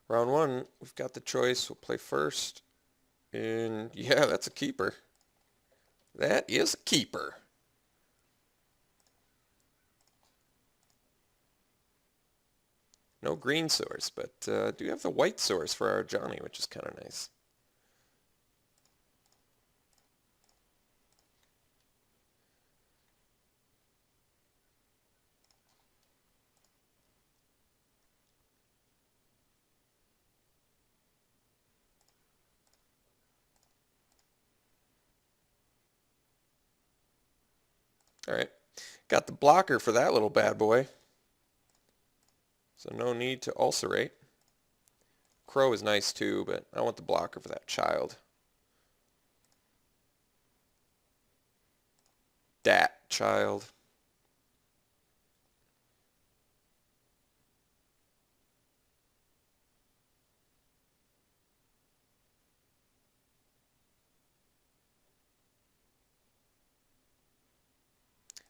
Round one, we've got the choice. We'll play first. And yeah, that's a keeper. That is a keeper. No green source, but do have the white source for our Johnny, which is kind of nice. All right, got the blocker for that little bad boy. So no need to ulcerate. Crow is nice too, but I want the blocker for that child. Dat child.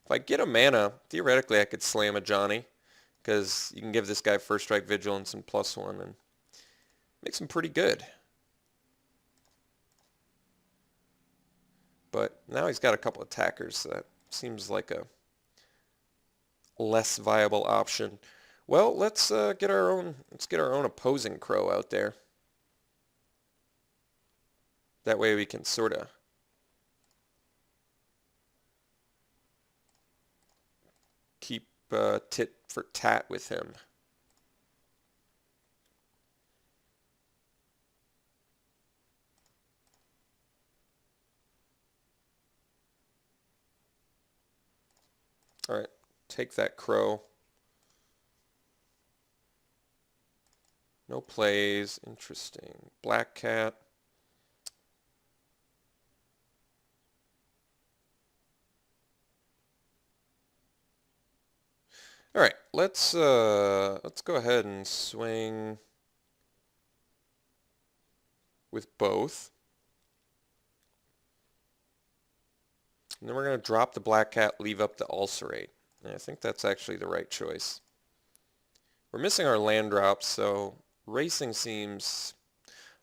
If I get a mana, theoretically I could slam a Johnny, because you can give this guy first strike vigilance and +1 and makes him pretty good. But now he's got a couple attackers, so that seems like a less viable option. Well, let's get our own opposing Crow out there. That way we can sort of keep tit for tat with him. All right, take that Crow. No plays. Interesting. Black Cat. All right, let's go ahead and swing with both. And then we're going to drop the Black Cat, leave up the Ulcerate. And I think that's actually the right choice. We're missing our land drops, so racing seems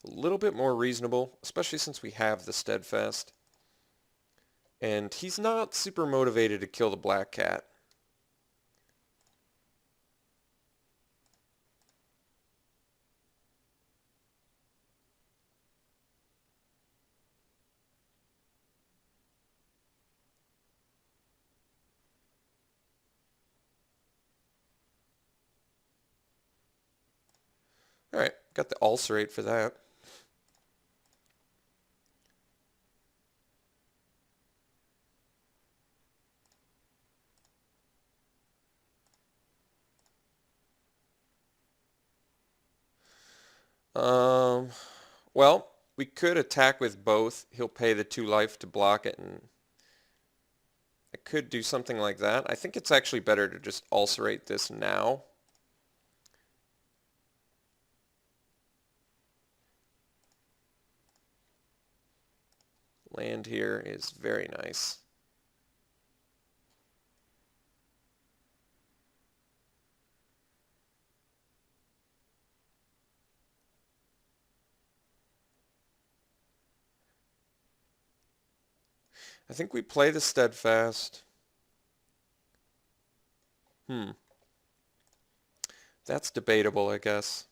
a little bit more reasonable, especially since we have the Steadfast. And he's not super motivated to kill the Black Cat. All right, got the Ulcerate for that. Well, we could attack with both. He'll pay the 2 life to block it, and I could do something like that. I think it's actually better to just ulcerate this now. Land here is very nice. I think we play the Steadfast. That's debatable, I guess.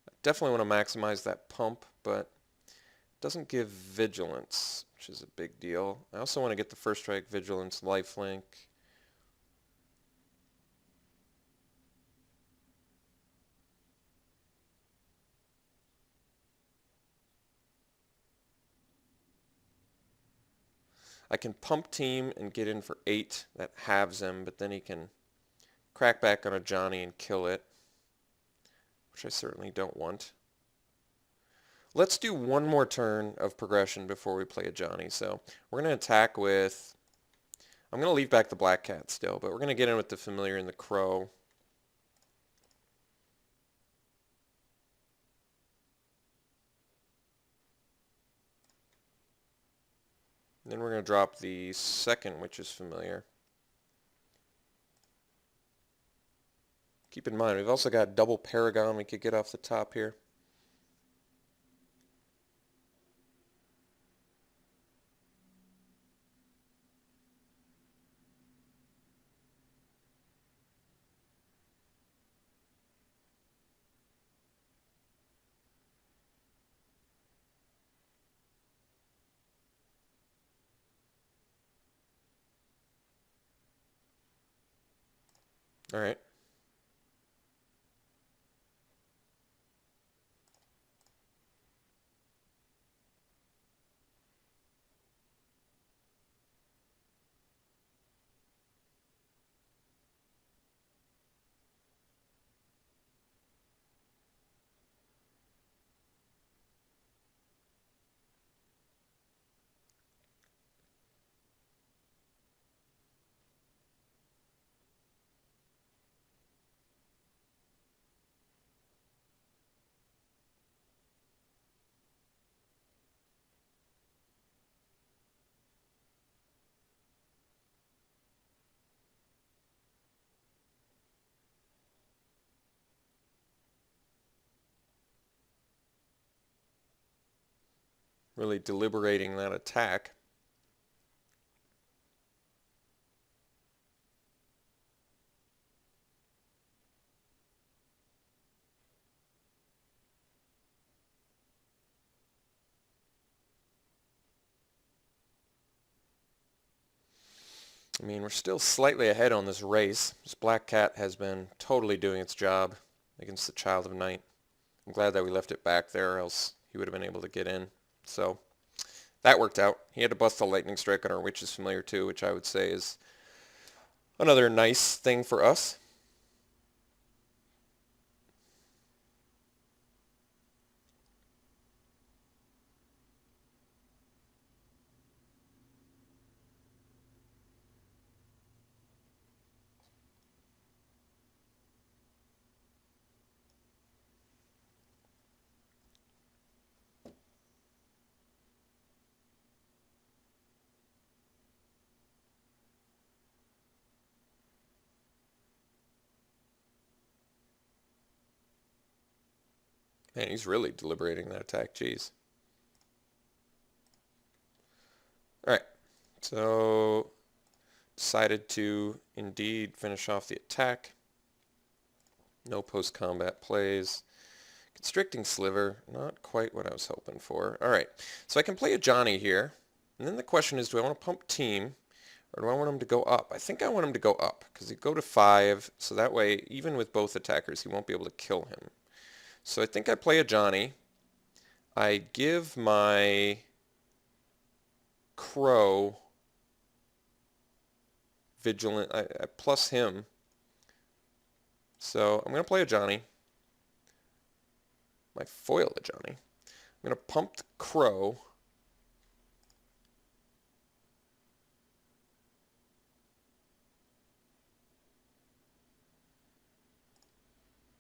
I definitely want to maximize that pump, but it doesn't give vigilance, which is a big deal. I also want to get the first strike vigilance lifelink. I can pump team and get in for 8. That halves him, but then he can crack back on a Johnny and kill it, which I certainly don't want. Let's do one more turn of progression before we play a Johnny. So we're going to attack with... I'm going to leave back the Black Cat still, but we're going to get in with the Familiar and the Crow. Then we're going to drop the second, which is Familiar. Keep in mind, we've also got double Paragon we could get off the top here. All right. Really deliberating that attack. I mean, we're still slightly ahead on this race. This Black Cat has been totally doing its job against the Child of Night. I'm glad that we left it back there, or else he would have been able to get in. So that worked out. He had to bust a lightning strike on our Witch's Familiar too, which I would say is another nice thing for us. Man, he's really deliberating that attack. Jeez. Alright, so decided to indeed finish off the attack. No post-combat plays. Constricting Sliver, not quite what I was hoping for. Alright, so I can play a Johnny here. And then the question is, do I want to pump team, or do I want him to go up? I think I want him to go up, because he'd go to 5, so that way, even with both attackers, he won't be able to kill him. So I think I play a Johnny. I give my Crow Vigilant, I plus him. So I'm going to play a Johnny. My foil a Johnny. I'm going to pump the Crow.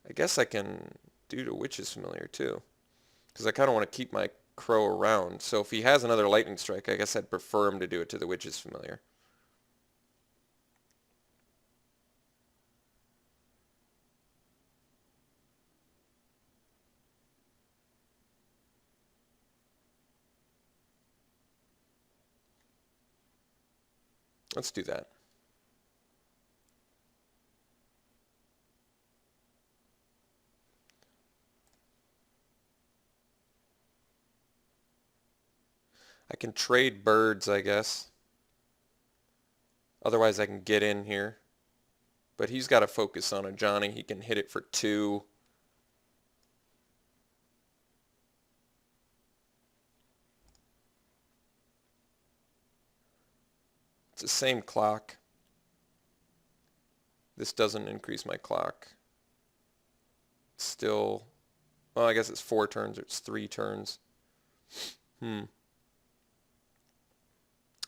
I guess I can do the Witch's Familiar too, because I kind of want to keep my Crow around. So if he has another Lightning Strike, I guess I'd prefer him to do it to the Witch's Familiar. Let's do that. I can trade birds, I guess. Otherwise I can get in here. But he's got to focus on a Johnny. He can hit it for 2. It's the same clock. This doesn't increase my clock. It's still, well, I guess it's 4 turns or it's 3 turns.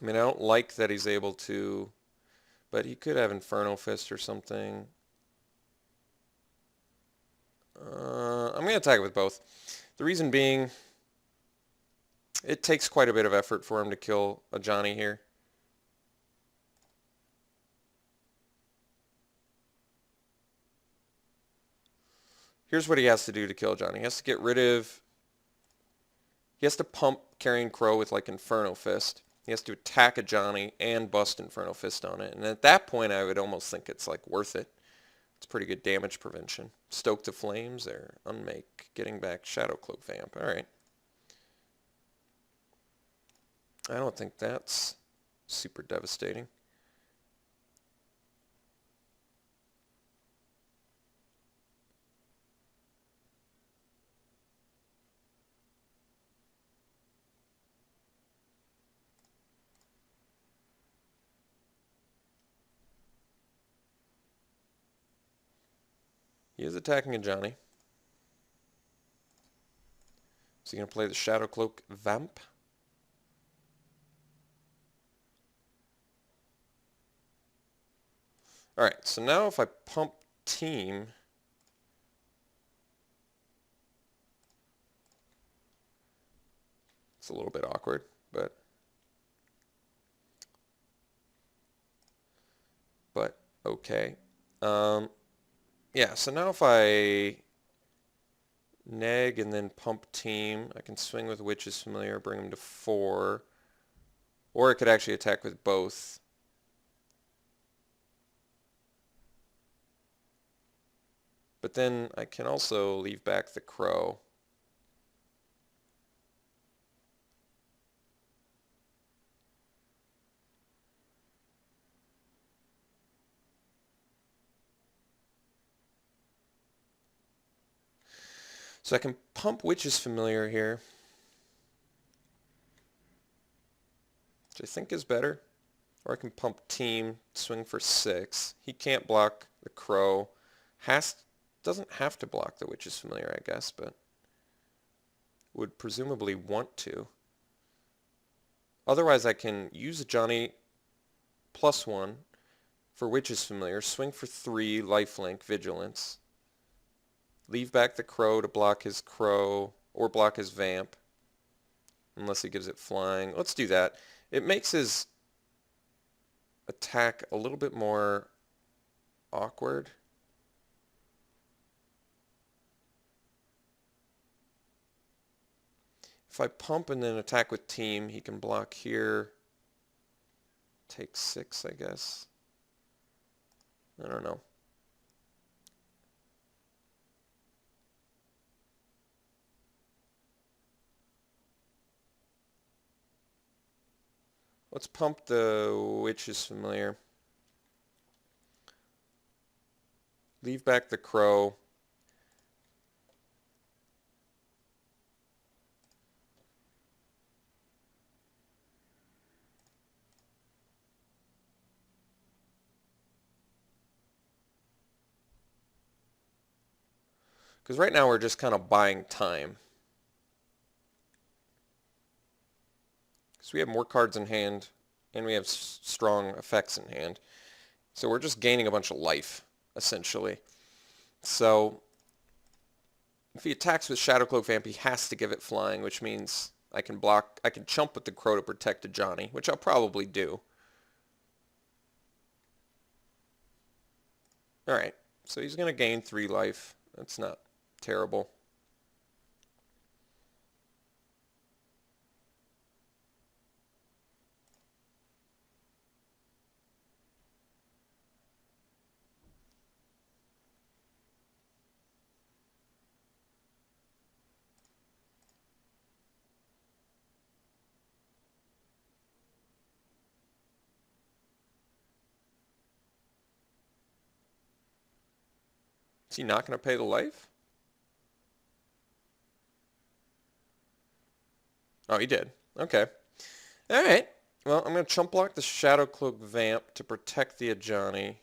I mean, I don't like that he's able to, but he could have Inferno Fist or something. I'm going to attack it with both. The reason being, it takes quite a bit of effort for him to kill a Johnny here. Here's what he has to do to kill Johnny. He has to get rid of... He has to pump Carrying Crow with like Inferno Fist. He has to attack a Johnny and bust Inferno Fist on it. And at that point, I would almost think it's like worth it. It's pretty good damage prevention. Stoke the Flames or Unmake. Getting back Shadow Cloak Vamp. Alright. I don't think that's super devastating. He is attacking a Johnny. Is he going to play the Shadow Cloak Vamp? Alright, so now if I pump Team... It's a little bit awkward, but okay. Yeah, so now if I neg and then pump Team, I can swing with Witch's Familiar, bring him to 4. Or I could actually attack with both. But then I can also leave back the Crow. So I can pump Witch's Familiar here, which I think is better. Or I can pump Team, swing for 6. He can't block the Crow. Doesn't have to block the Witch's Familiar, I guess, but would presumably want to. Otherwise, I can use a Johnny +1 for Witch's Familiar, swing for 3, lifelink, Vigilance. Leave back the Crow to block his Crow, or block his Vamp, unless he gives it flying. Let's do that. It makes his attack a little bit more awkward. If I pump and then attack with Team, he can block here. Take 6, I guess. I don't know. Let's pump the Witch's Familiar. Leave back the Crow. Because right now we're just kind of buying time. Because we have more cards in hand, and we have strong effects in hand. So we're just gaining a bunch of life, essentially. So if he attacks with Shadow Cloak Vamp, he has to give it flying, which means I can chump with the Crow to protect a Johnny, which I'll probably do. Alright, so he's going to gain 3 life. That's not terrible. Is he not going to pay the life? Oh, he did. Okay. Alright. Well, I'm going to chump block the Shadow Cloak Vamp to protect the Ajani.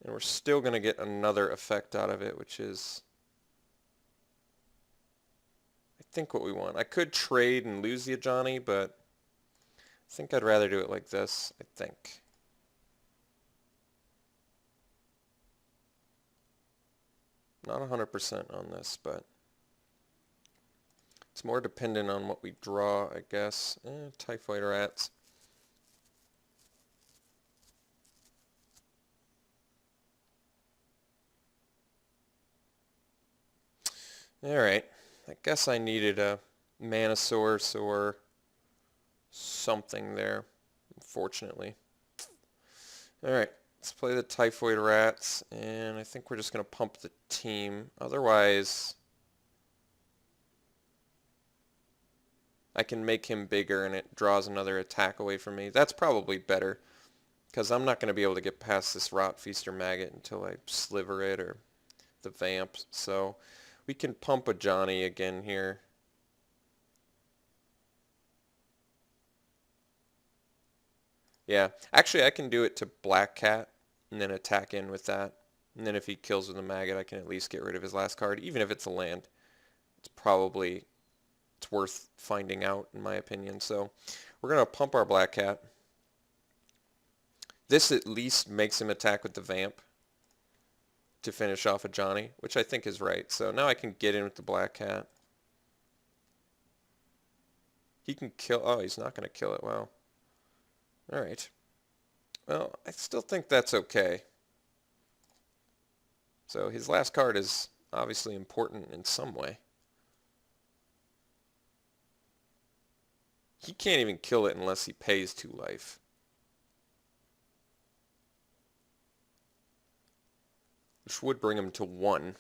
And we're still going to get another effect out of it, which is, I think, what we want. I could trade and lose the Ajani, but I think I'd rather do it like this, I think. Not 100% on this, but it's more dependent on what we draw, I guess. Typhoid Rats. Alright, I guess I needed a mana source or something there, unfortunately. Alright, let's play the Typhoid Rats, and I think we're just going to pump the team. Otherwise, I can make him bigger and it draws another attack away from me. That's probably better, because I'm not going to be able to get past this Rot Feaster Maggot until I sliver it or the Vamp. So we can pump a Johnny again here. Yeah, actually I can do it to Black Cat and then attack in with that. And then if he kills with a Maggot, I can at least get rid of his last card, even if it's a land. It's worth finding out, in my opinion. So we're going to pump our Black Cat. This at least makes him attack with the Vamp to finish off a Johnny, which I think is right. So now I can get in with the Black Cat. He can kill... Oh, he's not going to kill it. Wow. Alright. Well, I still think that's okay. So his last card is obviously important in some way. He can't even kill it unless he pays 2 life. Which would bring him to 1.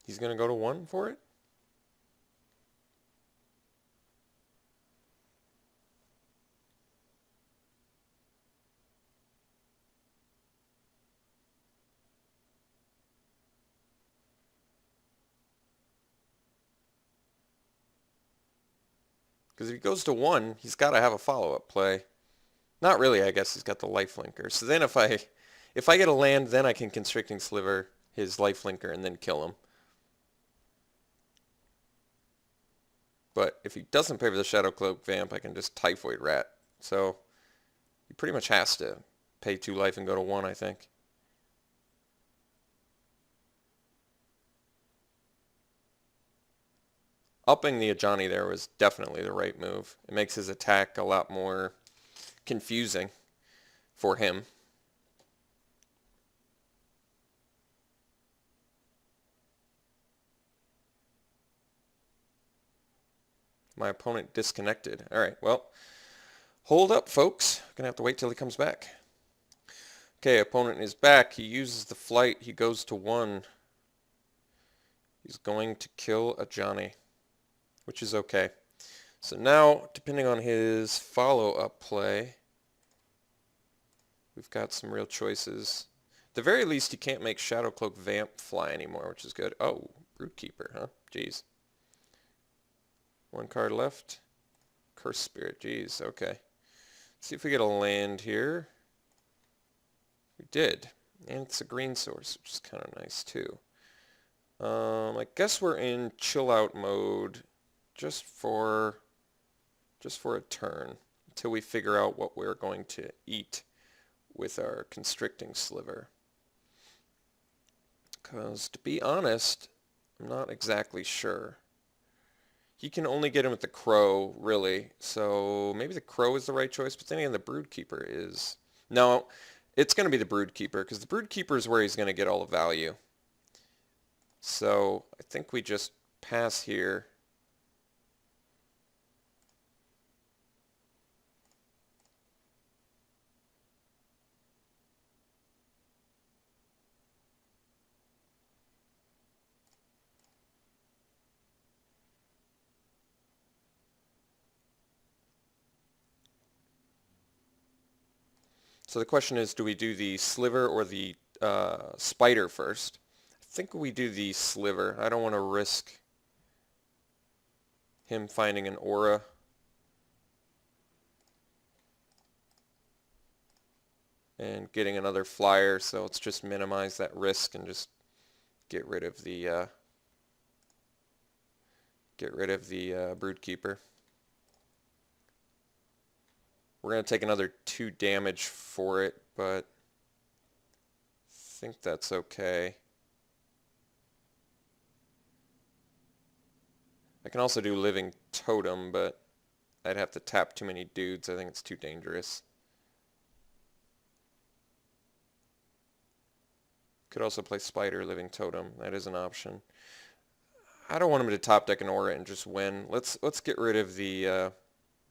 He's going to go to 1 for it? Because if he goes to 1, he's got to have a follow-up play. Not really, I guess he's got the lifelinker. So then if I get a land, then I can Constricting Sliver his lifelinker and then kill him. But if he doesn't pay for the Shadowcloak Vamp, I can just Typhoid Rat. So he pretty much has to pay 2 life and go to 1, I think. Upping the Ajani there was definitely the right move. It makes his attack a lot more confusing for him. My opponent disconnected. Alright, well, hold up, folks. Gonna have to wait till he comes back. Okay, opponent is back. He uses the flight. He goes to 1. He's going to kill a Johnny, which is okay. So now, depending on his follow-up play, we've got some real choices. At the very least, he can't make Shadowcloak Vamp fly anymore, which is good. Oh, Broodkeeper, huh? Jeez. 1 card left. Curse Spirit, jeez, okay. Let's see if we get a land here. We did. And it's a green source, which is kind of nice too. I guess we're in chill out mode just for a turn until we figure out what we're going to eat with our Constricting Sliver. Because to be honest, I'm not exactly sure. He can only get him with the Crow, really, so maybe the Crow is the right choice, but then again, the Broodkeeper is... No, it's going to be the Broodkeeper, because the Broodkeeper is where he's going to get all the value. So I think we just pass here. So the question is, do we do the Sliver or the Spider first? I think we do the Sliver. I don't want to risk him finding an aura. And getting another flyer, so let's just minimize that risk and just get rid of the Get rid of the Broodkeeper. We're going to take another 2 damage for it, but I think that's okay. I can also do Living Totem, but I'd have to tap too many dudes. I think it's too dangerous. Could also play Spider, Living Totem. That is an option. I don't want him to top deck an aura and just win. Let's get rid of the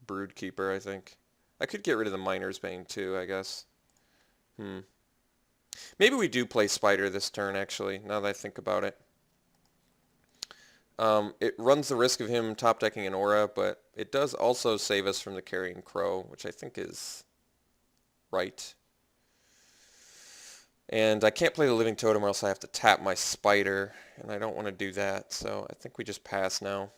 Broodkeeper, I think. I could get rid of the Miner's Bane too, I guess. Maybe we do play Spider this turn, actually, now that I think about it. It runs the risk of him top decking an aura, but it does also save us from the Carrion Crow, which I think is right. And I can't play the Living Totem or else I have to tap my Spider, and I don't want to do that, so I think we just pass now.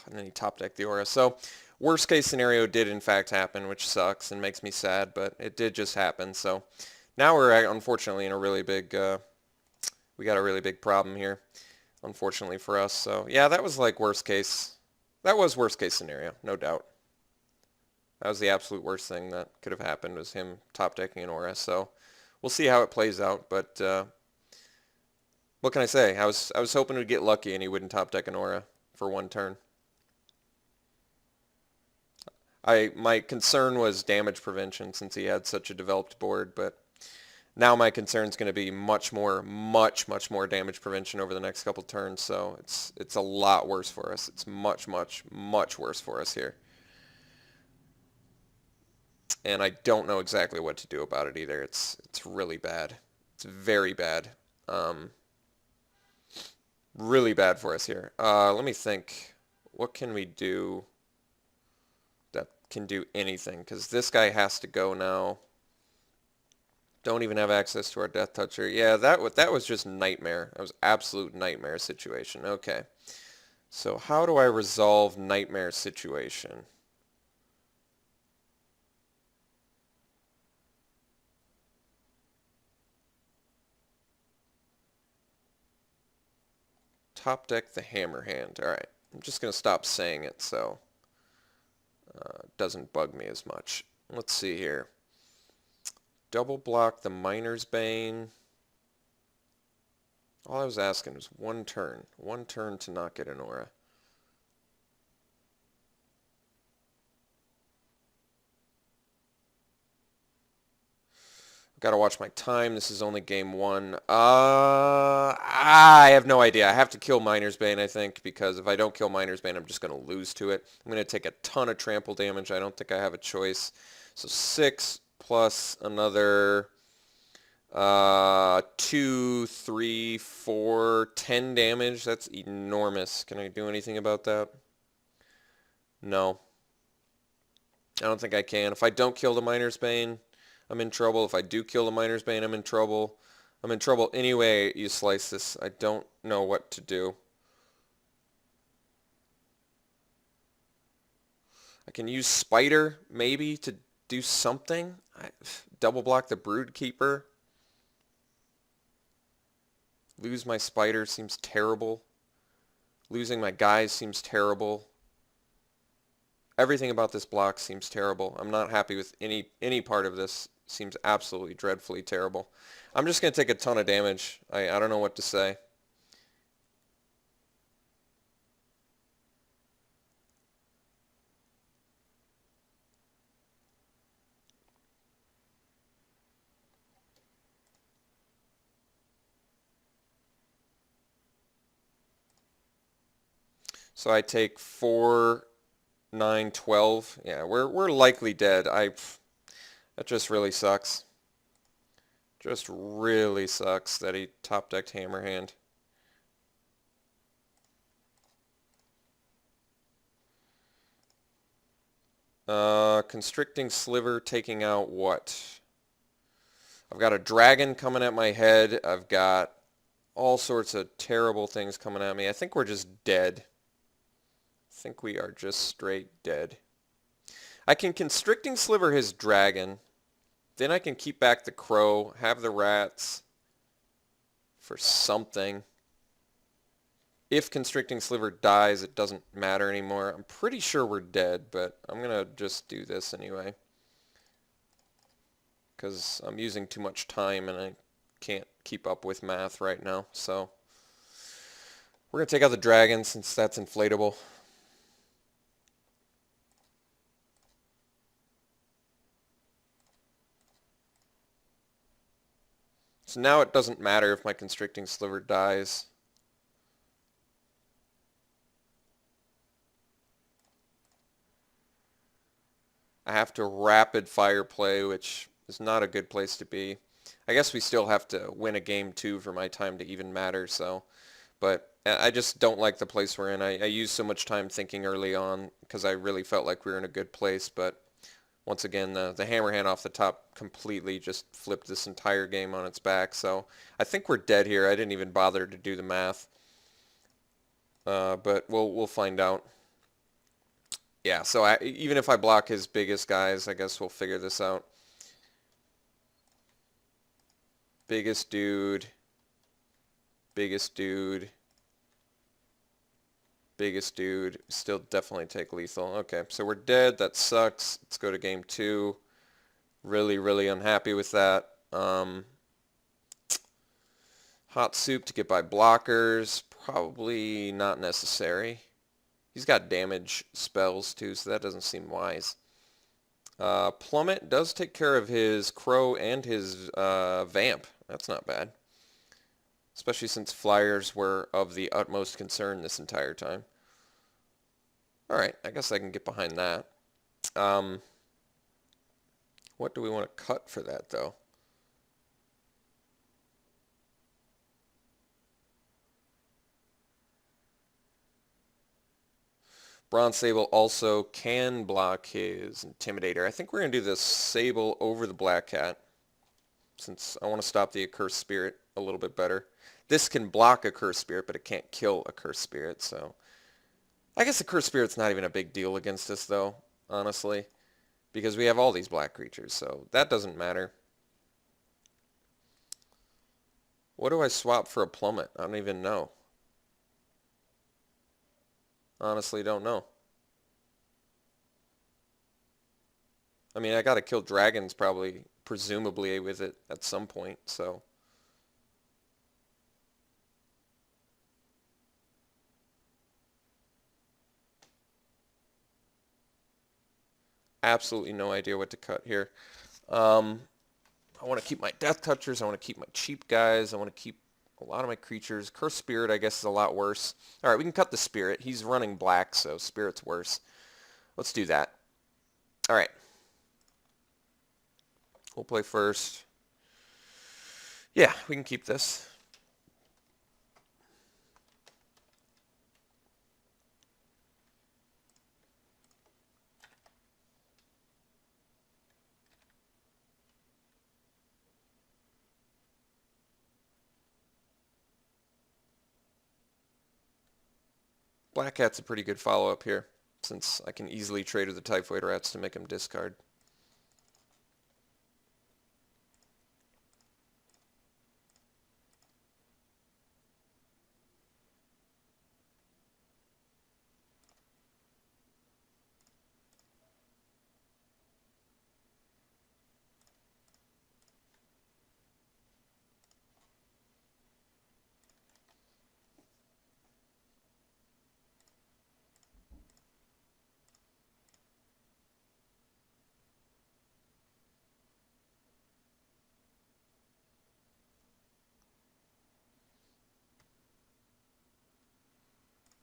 And then he top decked the aura. So worst case scenario did in fact happen, which sucks and makes me sad, but it did just happen. So now we're unfortunately in a really big, we got a really big problem here, unfortunately for us. So yeah, that was like worst case. That was worst case scenario, no doubt. That was the absolute worst thing that could have happened, was him top decking an aura. So we'll see how it plays out, but what can I say? I was hoping to get lucky and he wouldn't top deck an aura for 1 turn. My concern was damage prevention since he had such a developed board, but now my concern is going to be much more damage prevention over the next couple turns, so it's a lot worse for us. It's much worse for us here. And I don't know exactly what to do about it either. It's really bad. It's very bad. Really bad for us here. Let me think. What can we do that can do anything? Because this guy has to go now. Don't even have access to our Death Toucher. Yeah, that was just nightmare. That was absolute nightmare situation. Okay. So how do I resolve nightmare situation? Top deck the Hammer Hand. Alright, I'm just going to stop saying it so it doesn't bug me as much. Let's see here. Double block the Miner's Bane. All I was asking was 1 turn. 1 turn to not get an aura. Got to watch my time. This is only game 1. I have no idea. I have to kill Miner's Bane, I think, because if I don't kill Miner's Bane, I'm just going to lose to it. I'm going to take a ton of trample damage. I don't think I have a choice. So 6 plus another 2, 3, 4, 10 damage. That's enormous. Can I do anything about that? No. I don't think I can. If I don't kill the Miner's Bane, I'm in trouble. If I do kill the Miner's Bane, I'm in trouble. I'm in trouble any way you slice this. I don't know what to do. I can use Spider, maybe, to do something. Double block the Broodkeeper. Lose my Spider seems terrible. Losing my guys seems terrible. Everything about this block seems terrible. I'm not happy with any part of this. Seems absolutely dreadfully terrible. I'm just going to take a ton of damage. I don't know what to say. So I take 4, 9, 12. Yeah, we're likely dead. That just really sucks. Just really sucks that he top-decked Hammerhand. Constricting Sliver taking out what? I've got a dragon coming at my head. I've got all sorts of terrible things coming at me. I think we're just dead. I think we are just straight dead. I can Constricting Sliver his dragon. Then I can keep back the crow, have the rats for something. If Constricting Sliver dies, it doesn't matter anymore. I'm pretty sure we're dead, but I'm going to just do this anyway. Because I'm using too much time and I can't keep up with math right now. So we're going to take out the dragon since that's inflatable. So now it doesn't matter if my Constricting Sliver dies. I have to rapid fire play, which is not a good place to be. I guess we still have to win a game too for my time to even matter, so. But I just don't like the place we're in. I used so much time thinking early on because I really felt like we were in a good place, but once again, the hammer hand off the top completely just flipped this entire game on its back. So I think we're dead here. I didn't even bother to do the math. But we'll find out. Yeah, so even if I block his biggest guys, I guess we'll figure this out. Biggest dude. Biggest dude. Biggest dude. Still definitely take lethal. Okay, so we're dead. That sucks. Let's go to game 2. Really, really unhappy with that. Hot soup to get by blockers. Probably not necessary. He's got damage spells too, so that doesn't seem wise. Plummet does take care of his crow and his vamp. That's not bad. Especially since flyers were of the utmost concern this entire time. Alright, I guess I can get behind that. What do we want to cut for that, though? Bronze Sable also can block his Intimidator. I think we're going to do the Sable over the Black Cat, since I want to stop the Accursed Spirit a little bit better. This can block a Cursed Spirit, but it can't kill a Cursed Spirit, so... I guess the Cursed Spirit's not even a big deal against us, though, honestly. Because we have all these black creatures, so that doesn't matter. What do I swap for a Plummet? I don't even know. Honestly, don't know. I mean, I gotta kill dragons probably, presumably, with it at some point, so... Absolutely no idea what to cut here. I want to keep my Death Touchers. I want to keep my cheap guys. I want to keep a lot of my creatures. Cursed Spirit, I guess, is a lot worse. All right, we can cut the Spirit. He's running black, so Spirit's worse. Let's do that. All right. We'll play first. Yeah, we can keep this. Black Cat's a pretty good follow-up here, since I can easily trade with the Typhoid Rats to make him discard.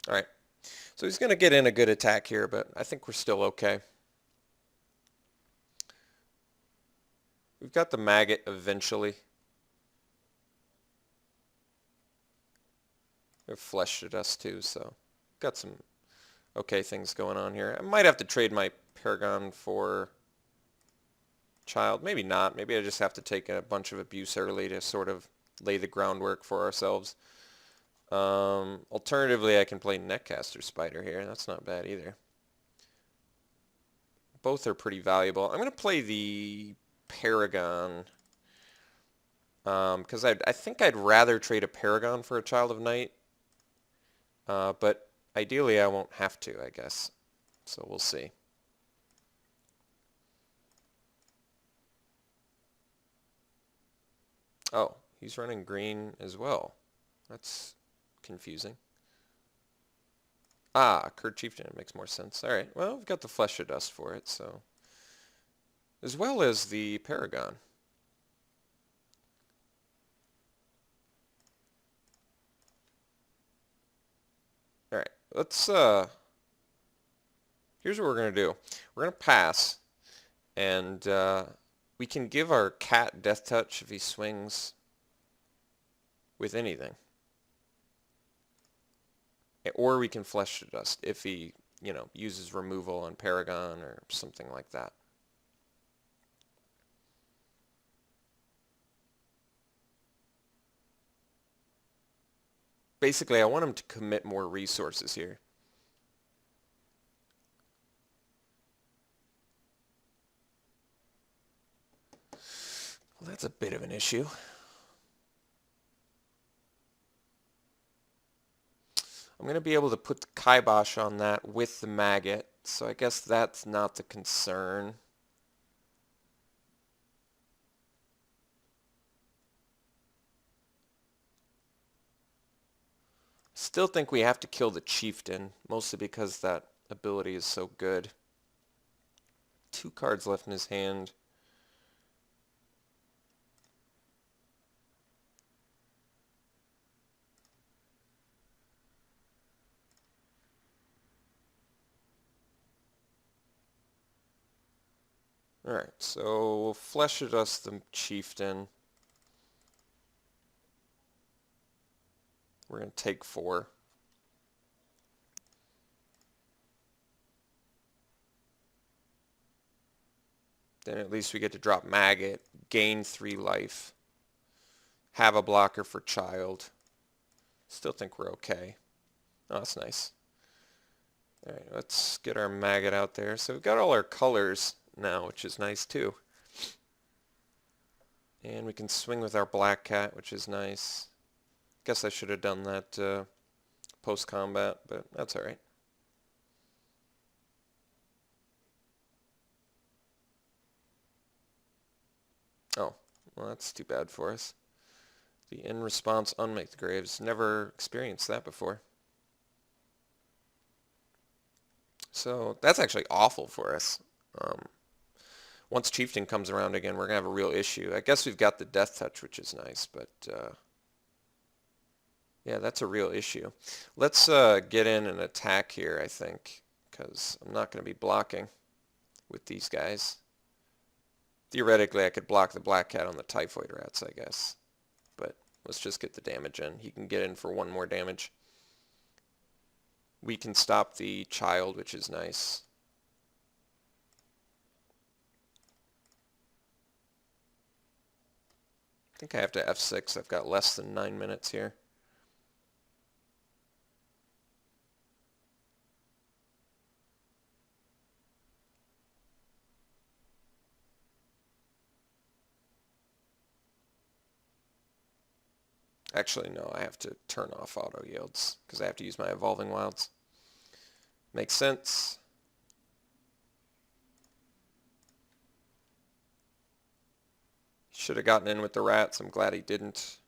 All right, so he's going to get in a good attack here, but I think we're still okay. We've got the Maggot eventually. They've fleshed at us too, so got some okay things going on here. I might have to trade my Paragon for Child. Maybe not. Maybe I just have to take a bunch of abuse early to sort of lay the groundwork for ourselves. Alternatively, I can play Netcaster Spider here. That's not bad either. Both are pretty valuable. I'm going to play the Paragon because I think I'd rather trade a Paragon for a Child of Night. But ideally, I won't have to, I guess. So we'll see. Oh, he's running green as well. That's confusing. Ah, Kurt Chieftain makes more sense. All right, well, we've got the Flesh of Dust for it, so. As well as the Paragon. All right, let's, here's what we're going to do. We're going to pass, and we can give our cat Death Touch if he swings with anything. Or we can Flesh to Dust if he, uses removal on Paragon or something like that. Basically, I want him to commit more resources here. Well, that's a bit of an issue. I'm going to be able to put the kibosh on that with the maggot, so I guess that's not the concern. Still think we have to kill the Chieftain, mostly because that ability is so good. 2 cards left in his hand. Alright, so we'll Flesh of Dust the Chieftain. We're going to take 4. Then at least we get to drop Maggot, gain 3 life, have a blocker for Child. Still think we're okay. Oh, that's nice. Alright, let's get our Maggot out there. So we've got all our colors now, which is nice too. And we can swing with our Black Cat, which is nice. Guess I should have done that post-combat, but that's alright. Oh, well that's too bad for us. The in response unmake the graves. Never experienced that before. So that's actually awful for us. Once Chieftain comes around again, we're going to have a real issue. I guess we've got the Death Touch, which is nice, but yeah, that's a real issue. Let's get in and attack here, I think, because I'm not going to be blocking with these guys. Theoretically, I could block the Black Cat on the Typhoid Rats, I guess. But let's just get the damage in. He can get in for 1 more damage. We can stop the Child, which is nice. I think I have to F6. I've got less than 9 minutes here. Actually, no, I have to turn off auto yields because I have to use my Evolving Wilds. Makes sense. Should have gotten in with the rats. I'm glad he didn't.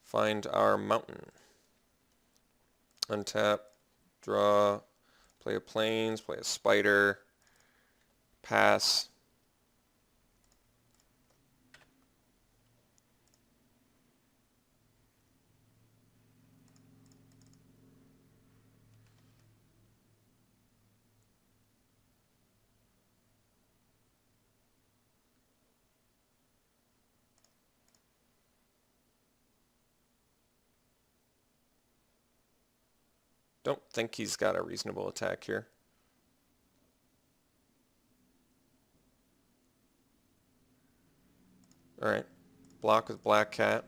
Find our mountain. Untap, draw, play a plains, play a spider, pass. Don't think he's got a reasonable attack here. Alright. Block with Black Cat.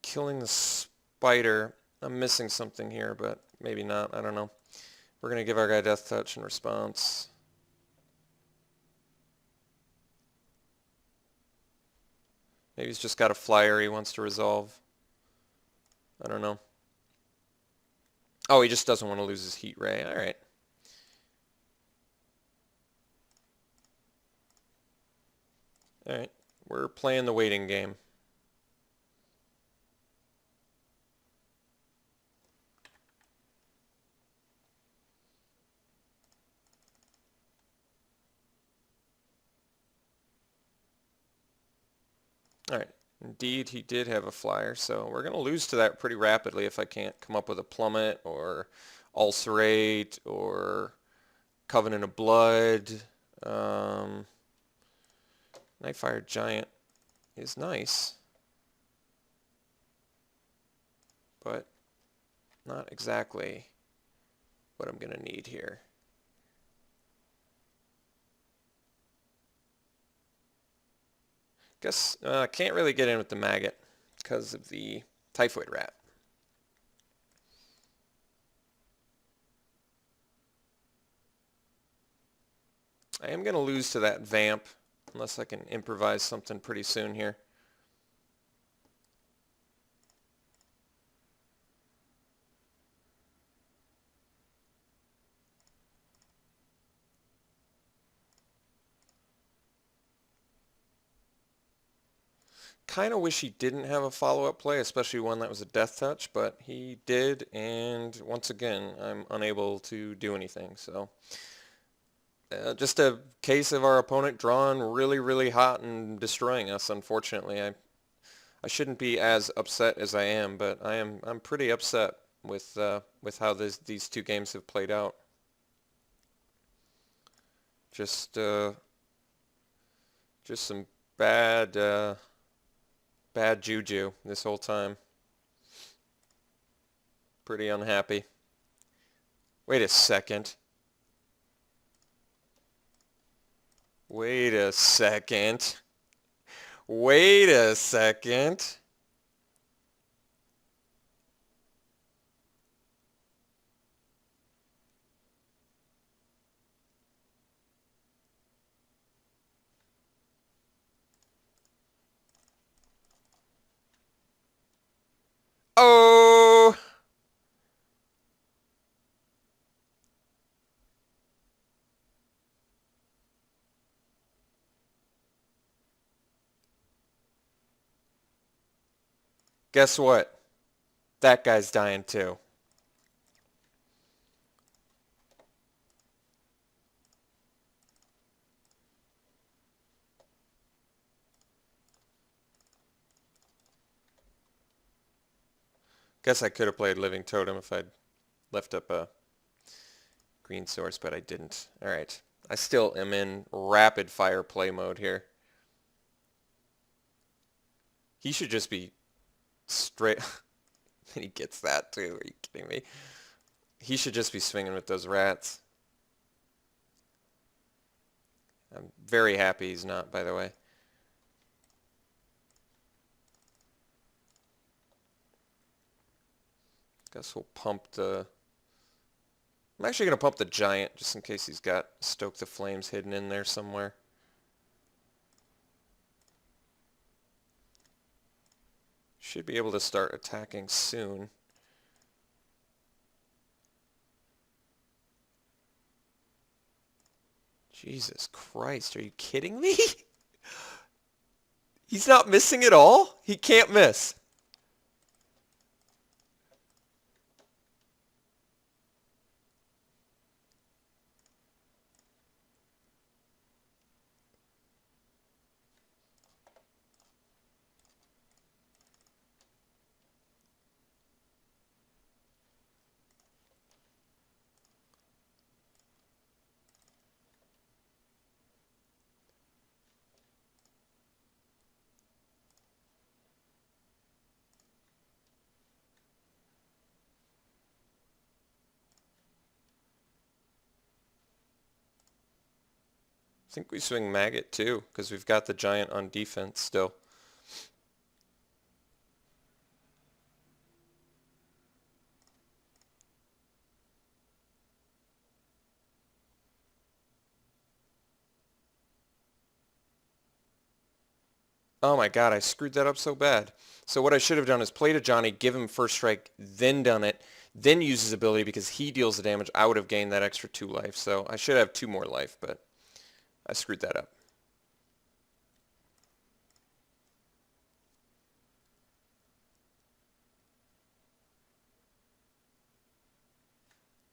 Killing the spider. I'm missing something here, but maybe not. I don't know. We're going to give our guy Death Touch in response. Maybe he's just got a flyer he wants to resolve. I don't know. Oh, he just doesn't want to lose his heat ray. All right. All right. We're playing the waiting game. All right. Indeed, he did have a flyer, so we're going to lose to that pretty rapidly if I can't come up with a plummet or ulcerate or Covenant of Blood. Nightfire Giant is nice, but not exactly what I'm going to need here. Guess I can't really get in with the maggot because of the typhoid rat. I am going to lose to that vamp unless I can improvise something pretty soon here. Kind of wish he didn't have a follow-up play, especially one that was a death touch, but he did, and once again, I'm unable to do anything. So just a case of our opponent drawing really, really hot and destroying us, unfortunately. I shouldn't be as upset as I am, but I'm pretty upset with how these two games have played out. Just some bad bad juju this whole time. Pretty unhappy. Wait a second. Wait a second. Wait a second. Oh! Guess what? That guy's dying too. Guess I could have played Living Totem if I'd left up a green source, but I didn't. Alright. I still am in rapid fire play mode here. He should just be straight... He gets that too. Are you kidding me? He should just be swinging with those rats. I'm very happy he's not, by the way. Guess we'll pump the... I'm actually going to pump the giant just in case he's got Stoke the Flames hidden in there somewhere. Should be able to start attacking soon. Jesus Christ, are you kidding me? He's not missing at all? He can't miss. think we swing Maggot too, because we've got the giant on defense still. Oh my god, I screwed that up so bad. So what I should have done is played a Johnny, give him first strike, then done it, then use his ability because he deals the damage. I would have gained that extra 2 life, so I should have 2 more life, but I screwed that up.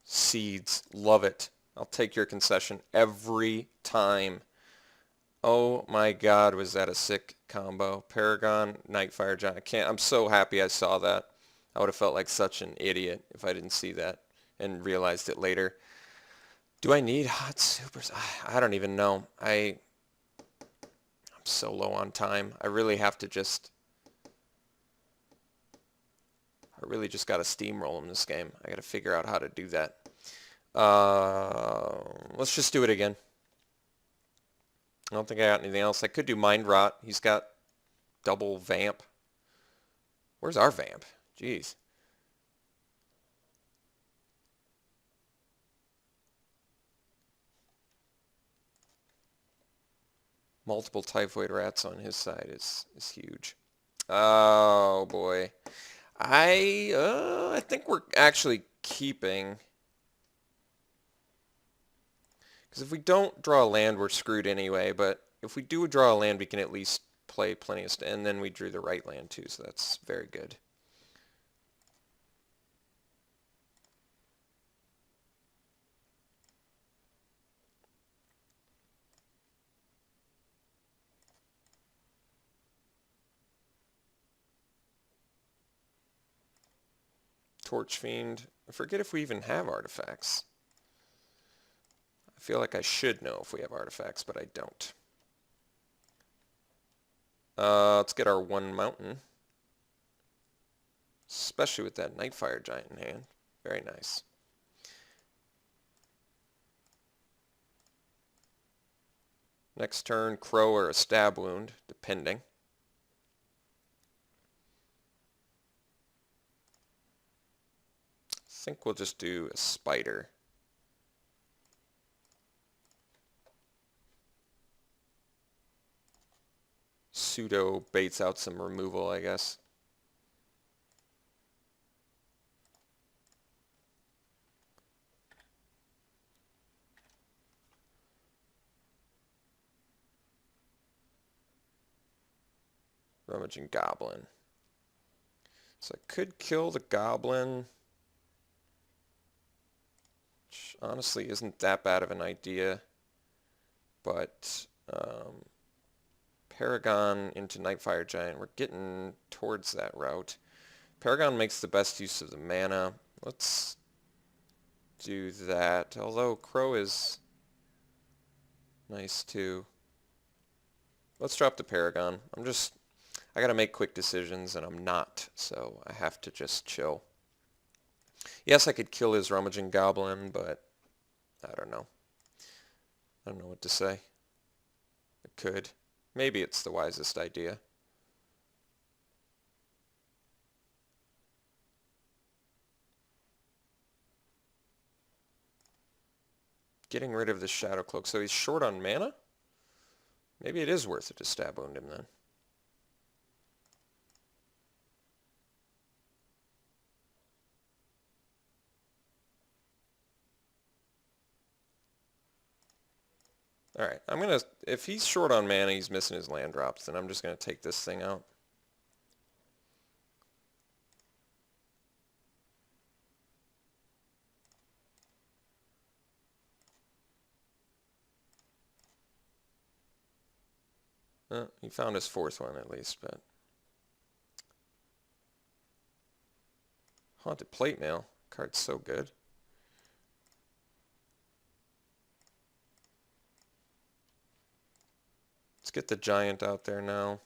Seeds, love it. I'll take your concession every time. Oh my god, was that a sick combo. Paragon, Nightfire Giant. I'm so happy I saw that. I would have felt like such an idiot if I didn't see that and realized it later. Do I need hot supers? I don't even know. I'm so low on time. I really just got to steamroll in this game. I got to figure out how to do that. Let's just do it again. I don't think I got anything else. I could do Mind Rot. He's got double Vamp. Where's our Vamp? Jeez. Multiple Typhoid Rats on his side is huge. Oh boy. I think we're actually keeping. Because if we don't draw a land, we're screwed anyway. But if we do draw a land, we can at least play plenty of and then we drew the right land too, so that's very good. Torch Fiend. I forget if we even have artifacts. I feel like I should know if we have artifacts, but I don't. Let's get our 1 mountain. Especially with that Nightfire Giant in hand. Very nice. Next turn, Crow or a Stab Wound, depending. I think we'll just do a Spider. Pseudo baits out some removal, I guess. Rummaging Goblin. So I could kill the Goblin, which honestly isn't that bad of an idea, but Paragon into Nightfire Giant. We're getting towards that route. Paragon makes the best use of the mana. Let's do that. Although Crow is nice too. Let's drop the Paragon. I gotta make quick decisions and I'm not, so I have to just chill. Yes, I could kill his Rummaging Goblin, but I don't know. I don't know what to say. I could. Maybe it's the wisest idea. Getting rid of the Shadow Cloak. So he's short on mana? Maybe it is worth it to Stab Wound him then. Alright, if he's short on mana, he's missing his land drops, then I'm just gonna take this thing out. He found his 4th one at least, but... Haunted Plate Mail. Card's so good. Let's get the Giant out there now.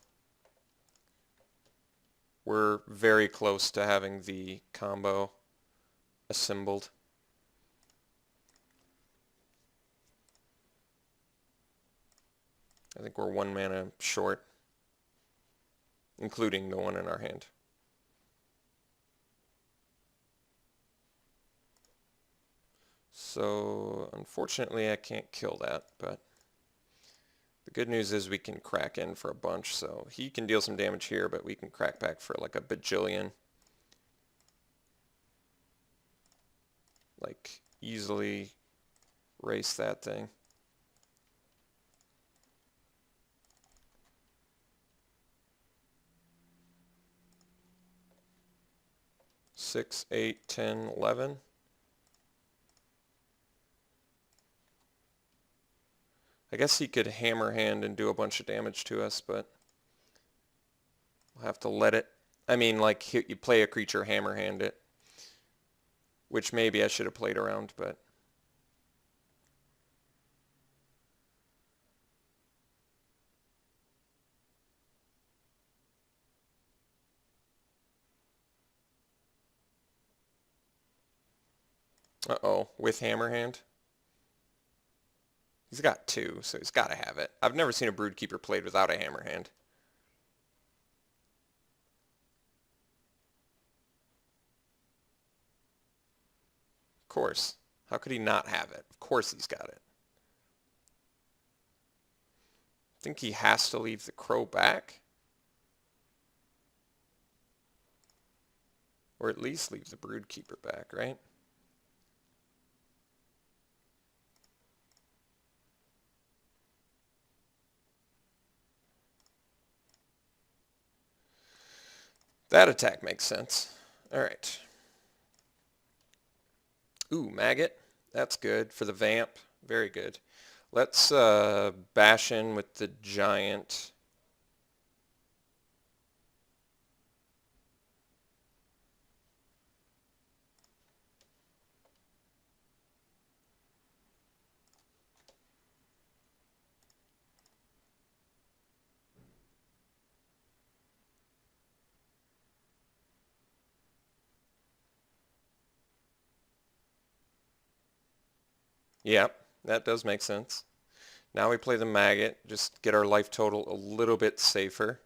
We're very close to having the combo assembled. I think we're 1 mana short, including the one in our hand. So unfortunately I can't kill that, but the good news is we can crack in for a bunch, so he can deal some damage here, but we can crack back for like a bajillion. Like, easily race that thing. Six, 8, 10, 11. I guess he could hammer hand and do a bunch of damage to us, but we'll have to let it. I mean, like, you play a creature, hammer hand it, which maybe I should have played around, but uh-oh, with hammer hand. He's got 2, so he's got to have it. I've never seen a Broodkeeper played without a hammer hand. Of course. How could he not have it? Of course he's got it. I think he has to leave the crow back. Or at least leave the Broodkeeper back, right? That attack makes sense. Alright. Ooh, Maggot. That's good for the Vamp. Very good. Let's bash in with the Giant. Yep, that does make sense. Now we play the Maggot, just get our life total a little bit safer.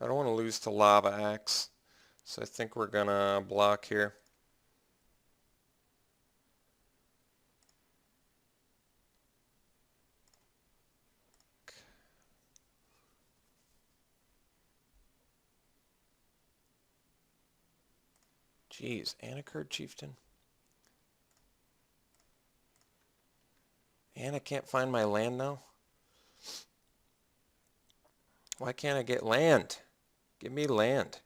I don't want to lose to Lava Axe, so I think we're going to block here. Jeez, Anacurd Chieftain. And I can't find my land now? Why can't I get land? Give me land.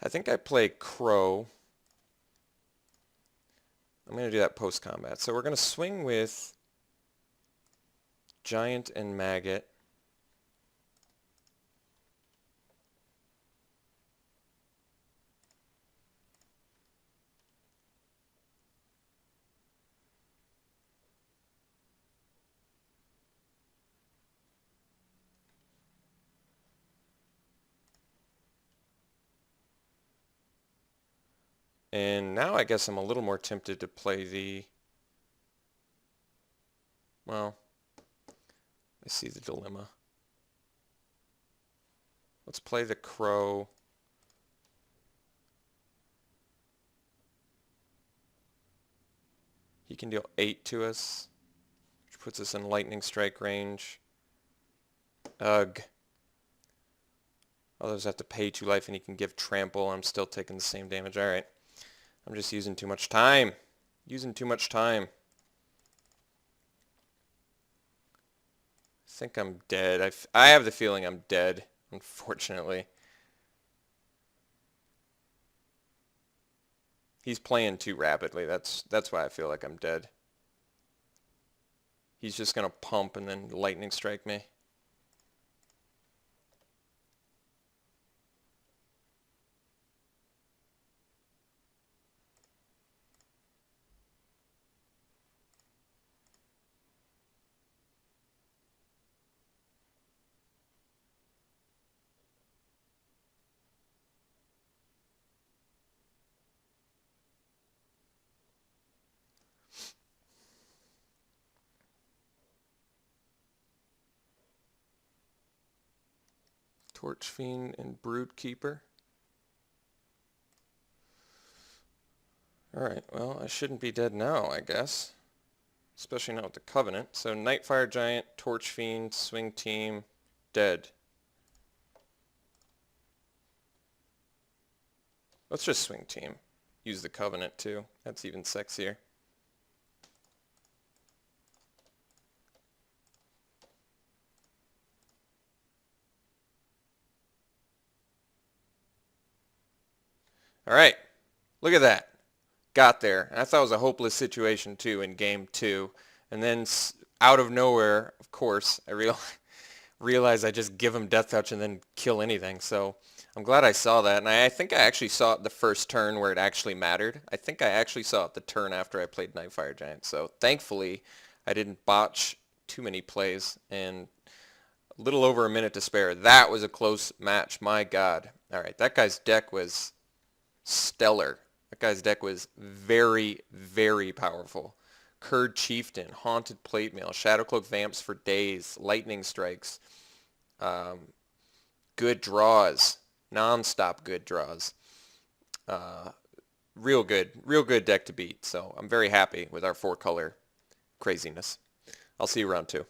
I think I play Crow. I'm going to do that post-combat. So we're going to swing with Giant and Maggot. And now I guess I'm a little more tempted to play the, well, I see the dilemma. Let's play the Crow. He can deal 8 to us, which puts us in lightning strike range. Ugh. Others have to pay 2 life and he can give trample. I'm still taking the same damage. Alright. I'm just using too much time. Using too much time. I think I'm dead. I have the feeling I'm dead, unfortunately. He's playing too rapidly. That's why I feel like I'm dead. He's just going to pump and then lightning strike me. Torch Fiend and Brood Keeper. Alright, well, I shouldn't be dead now, I guess. Especially not with the Covenant. So Nightfire Giant, Torch Fiend, Swing Team, dead. Let's just Swing Team. Use the Covenant too. That's even sexier. Alright, look at that. Got there. And I thought it was a hopeless situation too in game 2. And then out of nowhere, of course, I realized I just give him Death Touch and then kill anything. So I'm glad I saw that. And I think I actually saw it the first turn where it actually mattered. I think I actually saw it the turn after I played Nightfire Giant. So thankfully, I didn't botch too many plays. And a little over a minute to spare. That was a close match. My God. All right, that guy's deck was stellar. That guy's deck was very, very powerful. Curd Chieftain, Haunted Plate Mail, Shadowcloak Vamps for days, Lightning Strikes, good draws, non-stop good draws. Real good deck to beat. So I'm very happy with our 4-color craziness. I'll see you round 2.